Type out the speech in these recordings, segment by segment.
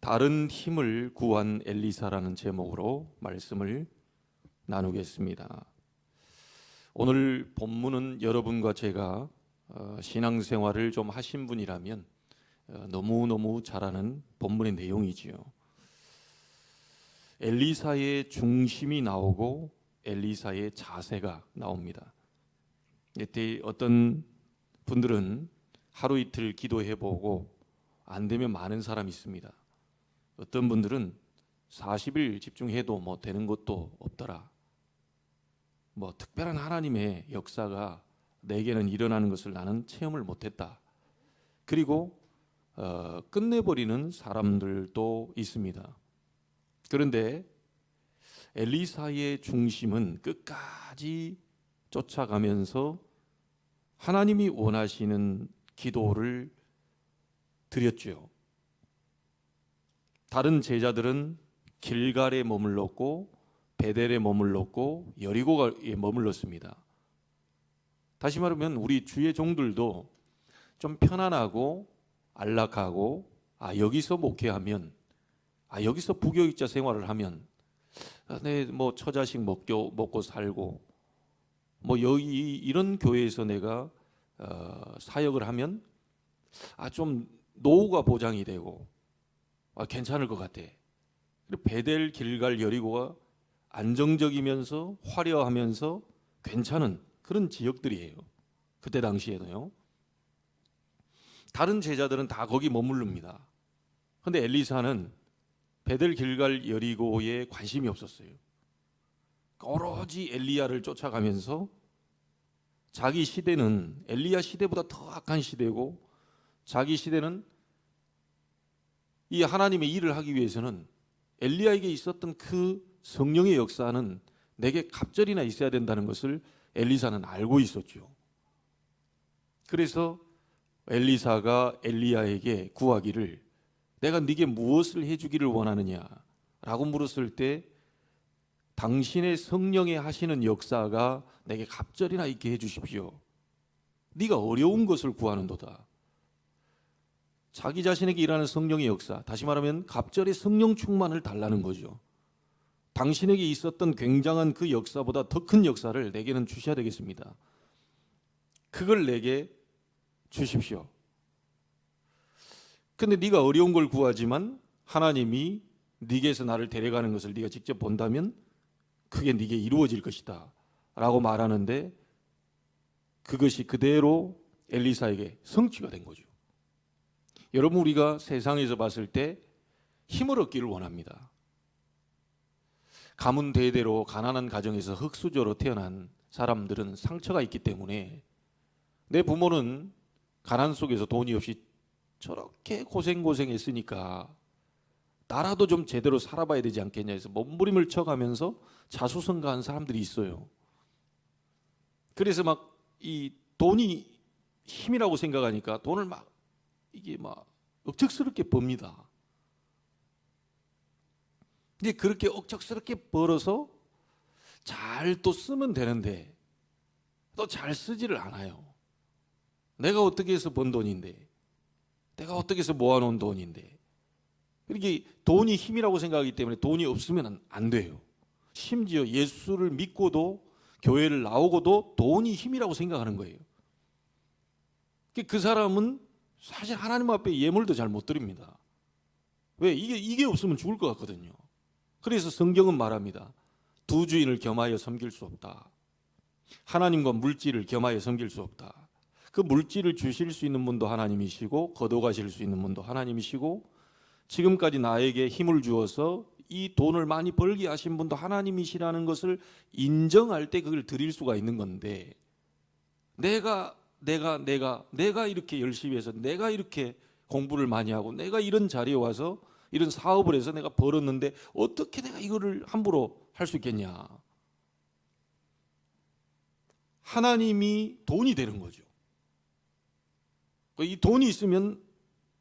다른 힘을 구한 엘리사라는 제목으로 말씀을 나누겠습니다. 오늘 본문은 여러분과 제가 신앙생활을 좀 하신 분이라면 너무너무 잘 아는 본문의 내용이지요. 엘리사의 중심이 나오고 엘리사의 자세가 나옵니다. 이때 어떤 분들은 하루 이틀 기도해보고 안 되면 많은 사람이 있습니다. 어떤 분들은 40일 집중해도 되는 것도 없더라. 특별한 하나님의 역사가 내게는 일어나는 것을 나는 체험을 못했다. 그리고 끝내버리는 사람들도 있습니다. 그런데 엘리사의 중심은 끝까지 쫓아가면서 하나님이 원하시는 기도를 드렸죠. 다른 제자들은 길갈에 머물렀고 베델에 머물렀고 여리고에 머물렀습니다. 다시 말하면 우리 주의 종들도 좀 편안하고 안락하고 여기서 목회하면 여기서 부교육자 생활을 하면 내 처자식 먹고 살고 여기 이런 교회에서 내가 사역을 하면 좀 노후가 보장이 되고 괜찮을 것 같아. 베델, 길갈, 여리고가 안정적이면서 화려하면서 괜찮은 그런 지역들이에요. 그때 당시에도요. 다른 제자들은 다 거기 머무릅니다. 그런데 엘리사는 베델, 길갈, 여리고에 관심이 없었어요. 오로지 엘리야를 쫓아가면서 자기 시대는 엘리야 시대보다 더 악한 시대고 자기 시대는 이 하나님의 일을 하기 위해서는 엘리야에게 있었던 그 성령의 역사는 내게 갑절이나 있어야 된다는 것을 엘리사는 알고 있었죠. 그래서 엘리사가 엘리야에게 구하기를 내가 네게 무엇을 해주기를 원하느냐라고 물었을 때 당신의 성령의 하시는 역사가 내게 갑절이나 있게 해주십시오. 네가 어려운 것을 구하는도다. 자기 자신에게 일하는 성령의 역사, 다시 말하면 갑절의 성령 충만을 달라는 거죠. 당신에게 있었던 굉장한 그 역사보다 더 큰 역사를 내게는 주셔야 되겠습니다. 그걸 내게 주십시오. 근데 네가 어려운 걸 구하지만 하나님이 네게서 나를 데려가는 것을 네가 직접 본다면 그게 네게 이루어질 것이다 라고 말하는데 그것이 그대로 엘리사에게 성취가 된 거죠. 여러분, 우리가 세상에서 봤을 때 힘을 얻기를 원합니다. 가문 대대로 가난한 가정에서 흙수저로 태어난 사람들은 상처가 있기 때문에 내 부모는 가난 속에서 돈이 없이 저렇게 고생했으니까 나라도 좀 제대로 살아봐야 되지 않겠냐 해서 몸부림을 쳐가면서 자수성가한 사람들이 있어요. 그래서 이 돈이 힘이라고 생각하니까 돈을 이게 억척스럽게 법니다. 근데 그렇게 억척스럽게 벌어서 잘 또 쓰면 되는데 또 잘 쓰지를 않아요. 내가 어떻게 해서 번 돈인데, 내가 어떻게 해서 모아놓은 돈인데, 이렇게 돈이 힘이라고 생각하기 때문에 돈이 없으면 안 돼요. 심지어 예수를 믿고도 교회를 나오고도 돈이 힘이라고 생각하는 거예요. 그 사람은 사실 하나님 앞에 예물도 잘 못 드립니다. 왜? 이게 없으면 죽을 것 같거든요. 그래서 성경은 말합니다. 두 주인을 겸하여 섬길 수 없다. 하나님과 물질을 겸하여 섬길 수 없다. 그 물질을 주실 수 있는 분도 하나님이시고 거둬가실 수 있는 분도 하나님이시고 지금까지 나에게 힘을 주어서 이 돈을 많이 벌게 하신 분도 하나님이시라는 것을 인정할 때 그걸 드릴 수가 있는 건데 내가 이렇게 열심히 해서 내가 이렇게 공부를 많이 하고 내가 이런 자리에 와서 이런 사업을 해서 내가 벌었는데 어떻게 내가 이거를 함부로 할 수 있겠냐. 하나님이 돈이 되는 거죠. 이 돈이 있으면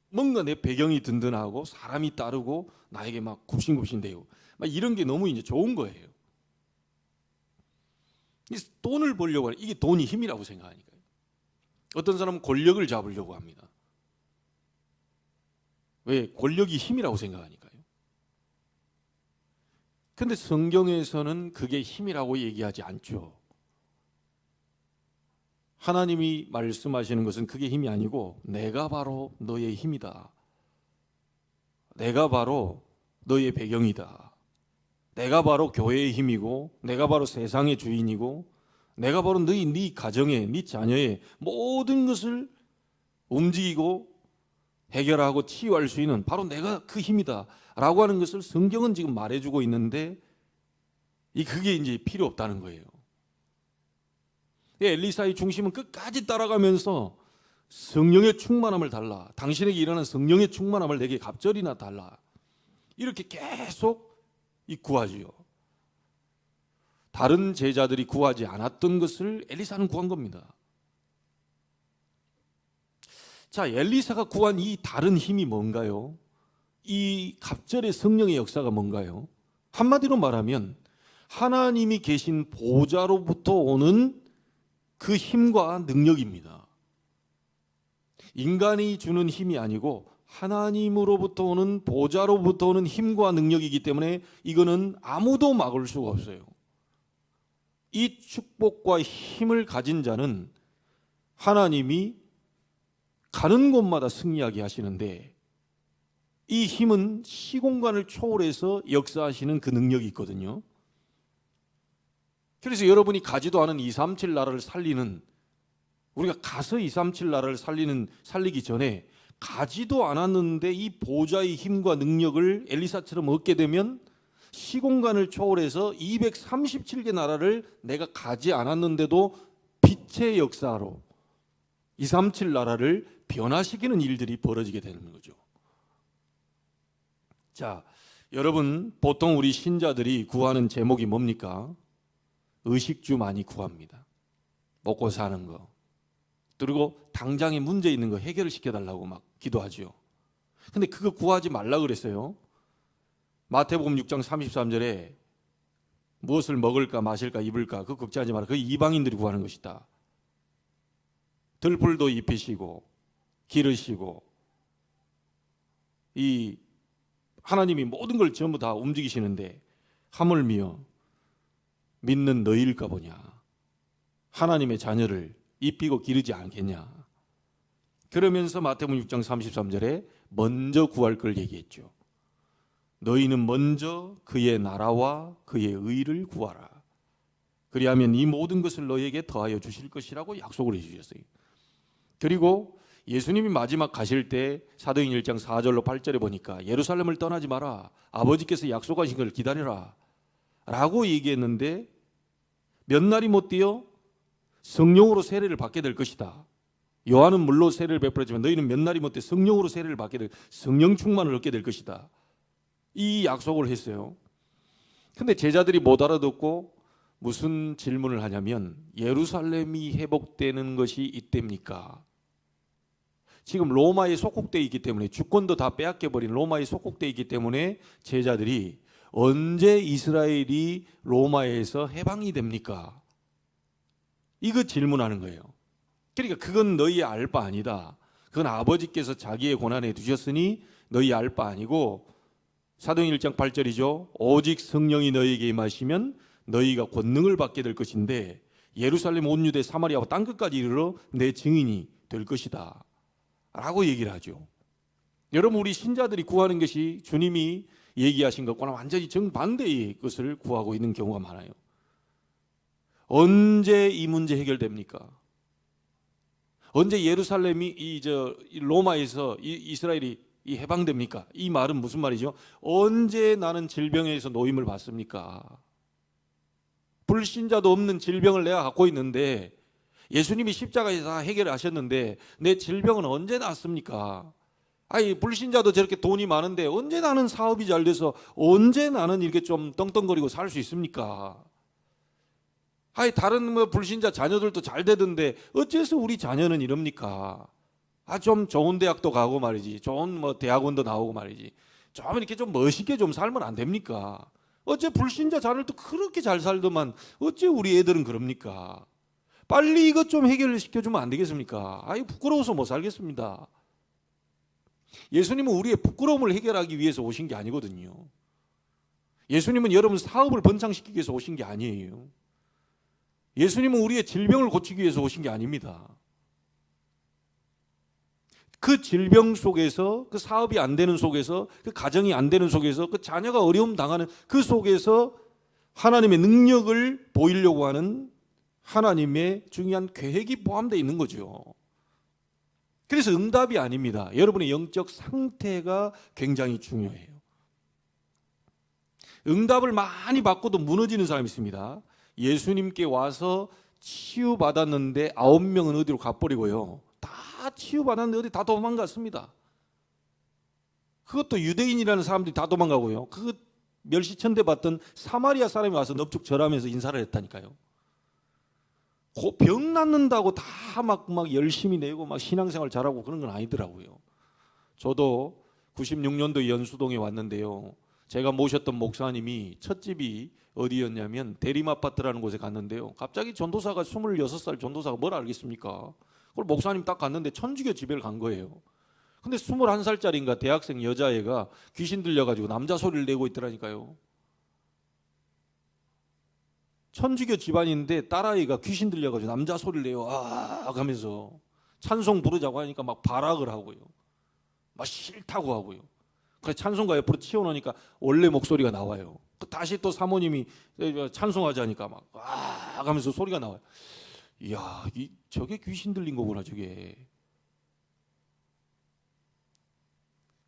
뭔가 내 배경이 든든하고 사람이 따르고 나에게 굽신굽신대고 이런 게 너무 이제 좋은 거예요. 돈을 벌려고 하는 이게 돈이 힘이라고 생각하니까요. 어떤 사람은 권력을 잡으려고 합니다. 왜? 권력이 힘이라고 생각하니까요. 근데 성경에서는 그게 힘이라고 얘기하지 않죠. 하나님이 말씀하시는 것은 그게 힘이 아니고 내가 바로 너의 힘이다. 내가 바로 너의 배경이다. 내가 바로 교회의 힘이고 내가 바로 세상의 주인이고 내가 바로 네 가정의, 네 자녀의 모든 것을 움직이고 해결하고 치유할 수 있는 바로 내가 그 힘이다 라고 하는 것을 성경은 지금 말해주고 있는데 그게 이제 필요 없다는 거예요. 엘리사의 중심은 끝까지 따라가면서 성령의 충만함을 달라, 당신에게 일어난 성령의 충만함을 내게 갑절이나 달라, 이렇게 계속 구하지요. 다른 제자들이 구하지 않았던 것을 엘리사는 구한 겁니다. 자, 엘리사가 구한 이 다른 힘이 뭔가요? 이 갑절의 성령의 역사가 뭔가요? 한마디로 말하면 하나님이 계신 보좌로부터 오는 그 힘과 능력입니다. 인간이 주는 힘이 아니고 하나님으로부터 오는, 보좌로부터 오는 힘과 능력이기 때문에 이거는 아무도 막을 수가 없어요. 이 축복과 힘을 가진 자는 하나님이 가는 곳마다 승리하게 하시는데, 이 힘은 시공간을 초월해서 역사하시는 그 능력이 있거든요. 그래서 여러분이 가지도 않은 237 나라를 살리는, 우리가 가서 237 나라를 살리기 전에 가지도 않았는데 이 보좌의 힘과 능력을 엘리사처럼 얻게 되면 시공간을 초월해서 237개 나라를 내가 가지 않았는데도 빛의 역사로 237 나라를 변화시키는 일들이 벌어지게 되는 거죠. 자, 여러분, 보통 우리 신자들이 구하는 제목이 뭡니까? 의식주 많이 구합니다. 먹고 사는 거, 그리고 당장에 문제 있는 거 해결을 시켜달라고 막 기도하죠. 근데 그거 구하지 말라 그랬어요. 마태복음 6장 33절에 무엇을 먹을까 마실까 입을까 그거 걱정하지 마라. 그 이방인들이 구하는 것이다. 들풀도 입히시고 기르시고 이 하나님이 모든 걸 전부 다 움직이시는데 하물며 믿는 너희일까 보냐. 하나님의 자녀를 입히고 기르지 않겠냐. 그러면서 마태복음 6장 33절에 먼저 구할 걸 얘기했죠. 너희는 먼저 그의 나라와 그의 의를 구하라. 그리하면 이 모든 것을 너희에게 더하여 주실 것이라고 약속을 해주셨어요. 그리고 예수님이 마지막 가실 때 사도행 1장 4절로 8절에 보니까 예루살렘을 떠나지 마라. 아버지께서 약속하신 걸 기다려라 라고 얘기했는데 몇 날이 못 뛰어 성령으로 세례를 받게 될 것이다. 요한은 물로 세례를 베풀었지만 너희는 몇 날이 못 뛰어 성령으로 세례를 받게 될, 성령 충만을 얻게 될 것이다. 이 약속을 했어요. 근데 제자들이 못 알아듣고 무슨 질문을 하냐면 예루살렘이 회복되는 것이 이때입니까? 지금 로마에 속국되어 있기 때문에, 주권도 다 빼앗겨버린 로마에 속국되어 있기 때문에 제자들이 언제 이스라엘이 로마에서 해방이 됩니까? 이거 질문하는 거예요. 그러니까 그건 너희 알 바 아니다. 그건 아버지께서 자기의 권한에 두셨으니 너희 알 바 아니고, 사도행 1장 8절이죠. 오직 성령이 너희에게 임하시면 너희가 권능을 받게 될 것인데 예루살렘 온 유대 사마리아와 땅끝까지 이르러 내 증인이 될 것이다 라고 얘기를 하죠. 여러분, 우리 신자들이 구하는 것이 주님이 얘기하신 것과는 완전히 정반대의 것을 구하고 있는 경우가 많아요. 언제 이 문제 해결됩니까? 언제 예루살렘이 로마에서 이스라엘이 해방됩니까? 이 말은 무슨 말이죠? 언제 나는 질병에서 노임을 받습니까? 불신자도 없는 질병을 내가 갖고 있는데 예수님이 십자가에서 다 해결하셨는데 내 질병은 언제 낫습니까? 아니, 불신자도 저렇게 돈이 많은데 언제 나는 사업이 잘 돼서 언제 나는 이렇게 좀 떵떵거리고 살 수 있습니까? 아니, 다른 불신자 자녀들도 잘 되던데 어째서 우리 자녀는 이럽니까? 좀 좋은 대학도 가고 말이지, 좋은 대학원도 나오고 말이지, 좀 이렇게 좀 멋있게 좀 살면 안 됩니까? 어째 불신자 자녀들도 그렇게 잘 살더만 어째 우리 애들은 그럽니까? 빨리 이것 좀 해결시켜주면 안 되겠습니까? 부끄러워서 못 살겠습니다. 예수님은 우리의 부끄러움을 해결하기 위해서 오신 게 아니거든요. 예수님은 여러분 사업을 번창시키기 위해서 오신 게 아니에요. 예수님은 우리의 질병을 고치기 위해서 오신 게 아닙니다. 그 질병 속에서, 그 사업이 안 되는 속에서, 그 가정이 안 되는 속에서, 그 자녀가 어려움 당하는 그 속에서 하나님의 능력을 보이려고 하는 하나님의 중요한 계획이 포함되어 있는 거죠. 그래서 응답이 아닙니다. 여러분의 영적 상태가 굉장히 중요해요. 응답을 많이 받고도 무너지는 사람이 있습니다. 예수님께 와서 치유받았는데 9명은 어디로 가버리고요. 다 치유받았는데 어디 다 도망갔습니다. 그것도 유대인이라는 사람들이 다 도망가고요. 그 멸시천대 받던 사마리아 사람이 와서 넙죽 절하면서 인사를 했다니까요. 병 낫는다고 다 막 열심히 내고 막 신앙생활 잘하고 그런 건 아니더라고요. 저도 96년도 연수동에 왔는데요. 제가 모셨던 목사님이 첫 집이 어디였냐면 대림아파트라는 곳에 갔는데요. 갑자기 전도사가 26살 전도사가 뭘 알겠습니까? 그걸 목사님 딱 갔는데 천주교 집회를 간 거예요. 근데 21살짜리인가 대학생 여자애가 귀신 들려가지고 남자 소리를 내고 있더라니까요. 천주교 집안인데 딸아이가 귀신 들려가지고 남자 소리를 내요. 아 하면서 찬송 부르자고 하니까 막 발악을 하고요. 막 싫다고 하고요. 그래서 찬송가 옆으로 치워놓으니까 원래 목소리가 나와요. 다시 또 사모님이 찬송하자니까 막 아 하면서 소리가 나와요. 이야, 저게 귀신 들린 거구나 저게.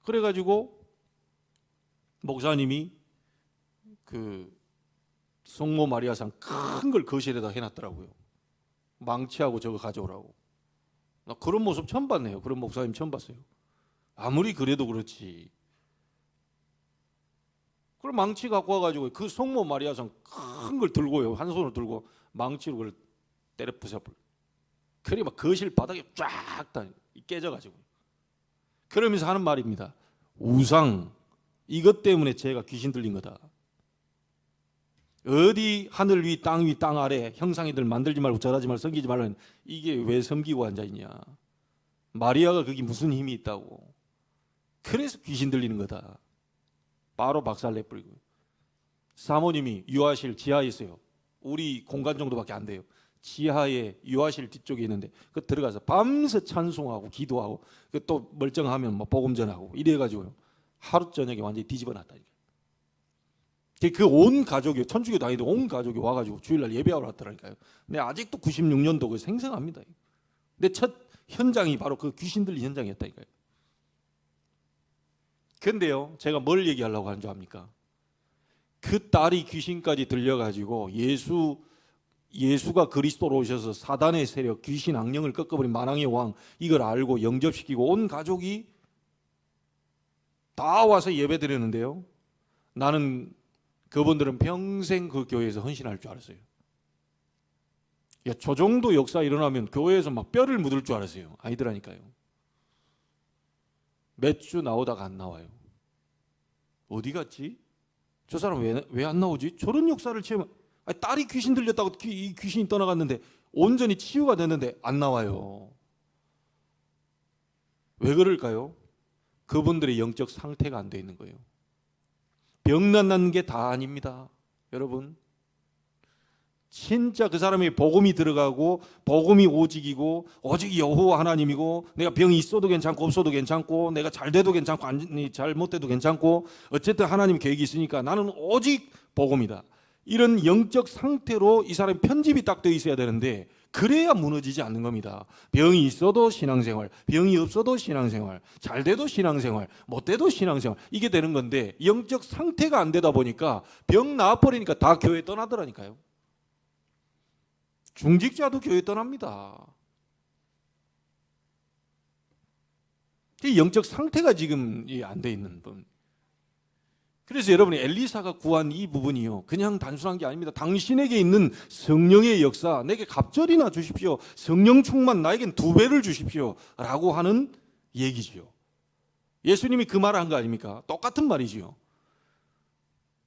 그래가지고 목사님이 그 성모 마리아상 큰 걸 거실에다 해놨더라고요. 망치하고 저거 가져오라고. 나 그런 모습 처음 봤네요. 그런 목사님 처음 봤어요. 아무리 그래도 그렇지. 그럼 망치 갖고 와가지고 그 성모 마리아상 큰 걸 들고요. 한 손으로 들고 망치로 그걸 때려 부숴버려. 그래 막 거실 바닥에 쫙 다 깨져가지고. 그러면서 하는 말입니다. 우상, 이것 때문에 제가 귀신 들린 거다. 어디 하늘 위, 땅 아래 형상이들 만들지 말고 절하지 말고 섬기지 말라는 이게 왜 섬기고 앉아있냐. 마리아가 그게 무슨 힘이 있다고. 그래서 귀신 들리는 거다. 바로 박살 내버리고. 사모님이 유아실 지하에 있어요. 우리 공간 정도밖에 안 돼요. 지하에 유아실 뒤쪽에 있는데 그 들어가서 밤새 찬송하고 기도하고 또 멀쩡하면 뭐 복음 전하고 이래가지고요. 하루 저녁에 완전히 뒤집어 놨다니까. 그 온 가족이 천주교 다니던 온 가족이 와가지고 주일날 예배하러 왔더라니까요. 근데 아직도 96년도 그 생생합니다. 근데 첫 현장이 바로 그 귀신 들린 현장이었다니까요. 근데요, 제가 뭘 얘기하려고 하는 줄 압니까? 그 딸이 귀신까지 들려가지고 예수가 그리스도로 오셔서 사단의 세력, 귀신 악령을 꺾어버린 만왕의 왕 이걸 알고 영접시키고 온 가족이 다 와서 예배 드렸는데요. 나는 그분들은 평생 그 교회에서 헌신할 줄 알았어요. 야, 저 정도 역사 일어나면 교회에서 막 뼈를 묻을 줄 알았어요. 아니더라니까요. 몇 주 나오다가 안 나와요. 어디 갔지? 저 사람 왜 안 나오지? 저런 역사를 체험. 아니, 딸이 귀신 들렸다고 이 귀신이 떠나갔는데 온전히 치유가 됐는데 안 나와요. 왜 그럴까요? 그분들의 영적 상태가 안 돼 있는 거예요. 병난 게 다 아닙니다. 여러분, 진짜 그 사람이 복음이 들어가고 복음이 오직이고 오직 여호와 하나님이고 내가 병이 있어도 괜찮고 없어도 괜찮고 내가 잘 돼도 괜찮고 잘못 돼도 괜찮고 어쨌든 하나님 계획이 있으니까 나는 오직 복음이다. 이런 영적 상태로 이 사람이 편집이 딱 되어 있어야 되는데 그래야 무너지지 않는 겁니다. 병이 있어도 신앙생활, 병이 없어도 신앙생활, 잘 돼도 신앙생활, 못 돼도 신앙생활 이게 되는 건데 영적 상태가 안 되다 보니까 병 나아버리니까 다 교회 떠나더라니까요. 중직자도 교회 떠납니다. 영적 상태가 지금 안 돼 있는 분. 그래서 여러분이 엘리사가 구한 이 부분이요, 그냥 단순한 게 아닙니다. 당신에게 있는 성령의 역사 내게 갑절이나 주십시오. 성령 충만 나에겐 2배를 주십시오 라고 하는 얘기지요. 예수님이 그 말을 한 거 아닙니까? 똑같은 말이지요.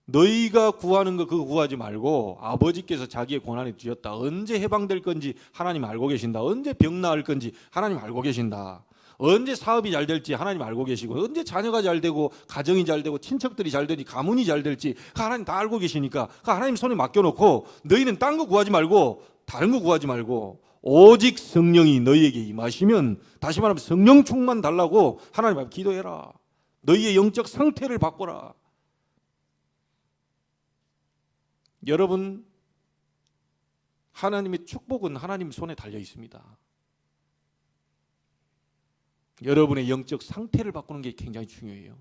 너희가 구하는 거 그거 구하지 말고 아버지께서 자기의 고난에 주셨다. 언제 해방될 건지 하나님 알고 계신다. 언제 병 나을 건지 하나님 알고 계신다. 언제 사업이 잘 될지 하나님 알고 계시고, 언제 자녀가 잘 되고 가정이 잘 되고 친척들이 잘 되니 가문이 잘 될지 그 하나님 다 알고 계시니까 그 하나님 손에 맡겨놓고 너희는 딴 거 구하지 말고 다른 거 구하지 말고 오직 성령이 너희에게 임하시면, 다시 말하면 성령 충만 달라고 하나님 앞에 기도해라. 너희의 영적 상태를 바꿔라. 여러분, 하나님의 축복은 하나님 손에 달려 있습니다. 여러분의 영적 상태를 바꾸는 게 굉장히 중요해요.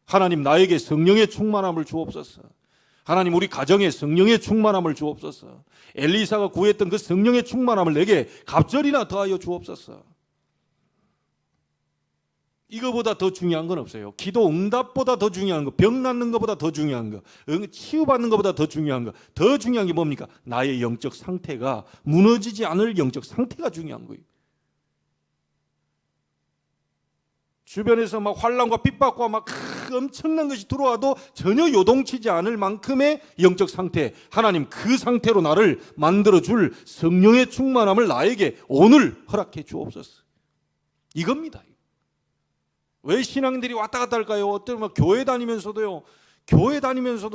하나님, 나에게 성령의 충만함을 주옵소서. 하나님, 우리 가정에 성령의 충만함을 주옵소서. 엘리사가 구했던 그 성령의 충만함을 내게 갑절이나 더하여 주옵소서. 이거보다 더 중요한 건 없어요. 기도 응답보다 더 중요한 거, 병 낫는 것보다 더 중요한 거, 치유받는 것보다 더 중요한 거, 더 중요한 게 뭡니까? 나의 영적 상태가 무너지지 않을 영적 상태가 중요한 거예요. 주변에서 막 환난과 핍박과 막 엄청난 것이 들어와도 전혀 요동치지 않을 만큼의 영적 상태, 하나님 그 상태로 나를 만들어줄 성령의 충만함을 나에게 오늘 허락해 주옵소서. 이겁니다. 왜 신앙인들이 왔다 갔다 할까요? 어떤 막 교회 다니면서도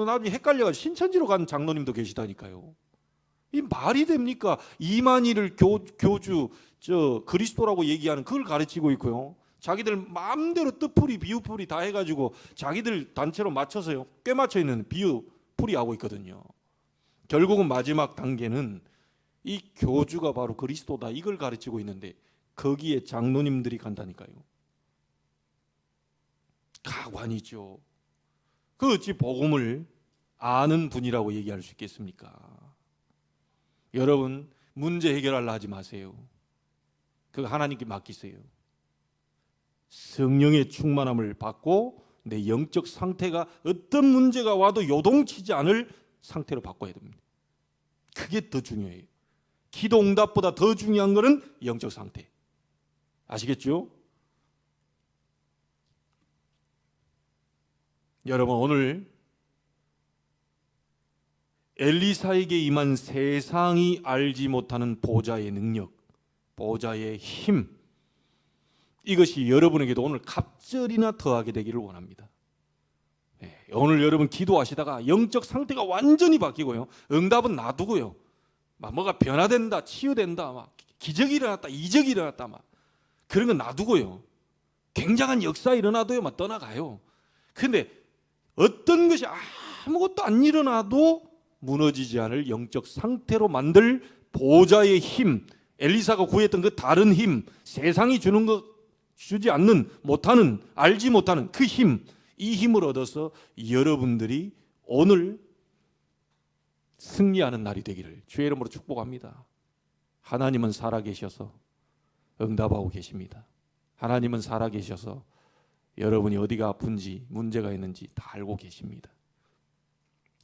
나중에 헷갈려가지고 신천지로 간 장로님도 계시다니까요. 이 말이 됩니까? 이만희를 교주 그리스도라고 얘기하는 그걸 가르치고 있고요. 자기들 마음대로 뜻풀이 비유풀이 다 해가지고 자기들 단체로 맞춰서요, 꽤 맞춰 있는 비유풀이 하고 있거든요. 결국은 마지막 단계는 이 교주가 바로 그리스도다, 이걸 가르치고 있는데 거기에 장로님들이 간다니까요. 가관이죠. 그 어찌 복음을 아는 분이라고 얘기할 수 있겠습니까? 여러분, 문제 해결하려 하지 마세요. 그거 하나님께 맡기세요. 성령의 충만함을 받고 내 영적 상태가 어떤 문제가 와도 요동치지 않을 상태로 바꿔야 됩니다. 그게 더 중요해요. 기도 응답보다 더 중요한 것은 영적 상태. 아시겠죠? 여러분, 오늘 엘리사에게 임한 세상이 알지 못하는 보좌의 능력, 보좌의 힘, 이것이 여러분에게도 오늘 갑절이나 더하게 되기를 원합니다. 오늘 여러분 기도하시다가 영적 상태가 완전히 바뀌고요, 응답은 놔두고요, 막 뭐가 변화된다, 치유된다, 막 기적이 일어났다, 이적이 일어났다, 막 그런 건 놔두고요, 굉장한 역사 일어나도요, 막 떠나가요. 그런데 어떤 것이 아무것도 안 일어나도 무너지지 않을 영적 상태로 만들 보좌의 힘, 엘리사가 구했던 그 다른 힘, 세상이 주는 것 주지 않는, 못하는, 알지 못하는 그 힘, 이 힘을 얻어서 여러분들이 오늘 승리하는 날이 되기를 주의 이름으로 축복합니다. 하나님은 살아계셔서 응답하고 계십니다. 하나님은 살아계셔서 여러분이 어디가 아픈지 문제가 있는지 다 알고 계십니다.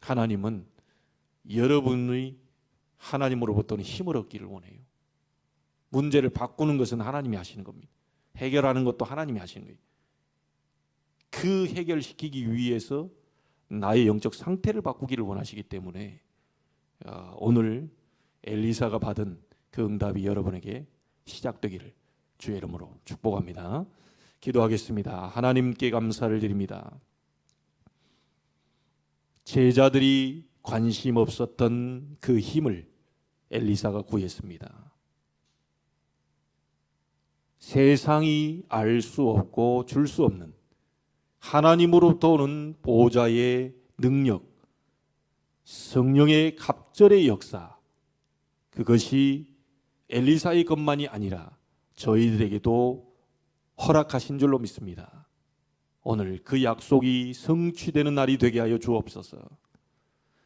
하나님은 여러분의 하나님으로부터는 힘을 얻기를 원해요. 문제를 바꾸는 것은 하나님이 하시는 겁니다. 해결하는 것도 하나님이 하시는 거예요. 그 해결시키기 위해서 나의 영적 상태를 바꾸기를 원하시기 때문에 오늘 엘리사가 받은 그 응답이 여러분에게 시작되기를 주의 이름으로 축복합니다. 기도하겠습니다. 하나님께 감사를 드립니다. 제자들이 관심 없었던 그 힘을 엘리사가 구했습니다. 세상이 알 수 없고 줄 수 없는 하나님으로부터 오는 보좌의 능력, 성령의 갑절의 역사, 그것이 엘리사의 것만이 아니라 저희들에게도 허락하신 줄로 믿습니다. 오늘 그 약속이 성취되는 날이 되게 하여 주옵소서.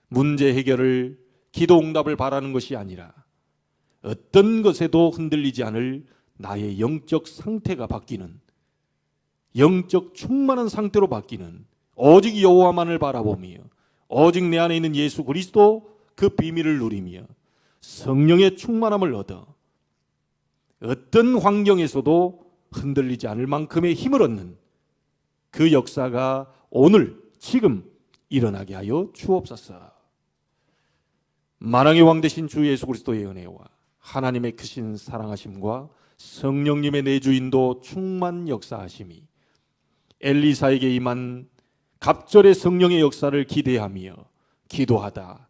문제 해결을, 기도 응답을 바라는 것이 아니라 어떤 것에도 흔들리지 않을 나의 영적 상태가 바뀌는, 영적 충만한 상태로 바뀌는, 오직 여호와만을 바라보며 오직 내 안에 있는 예수 그리스도 그 비밀을 누리며 성령의 충만함을 얻어 어떤 환경에서도 흔들리지 않을 만큼의 힘을 얻는 그 역사가 오늘 지금 일어나게 하여 주옵소서. 만왕의 왕 되신 주 예수 그리스도의 은혜와 하나님의 크신 사랑하심과 성령님의 내주인도 충만 역사하심이 엘리사에게 임한 갑절의 성령의 역사를 기대하며 기도하다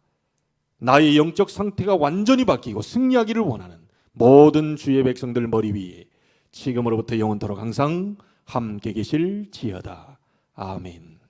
나의 영적 상태가 완전히 바뀌고 승리하기를 원하는 모든 주의 백성들 머리 위에 지금으로부터 영원토록 항상 함께 계실지어다. 아멘.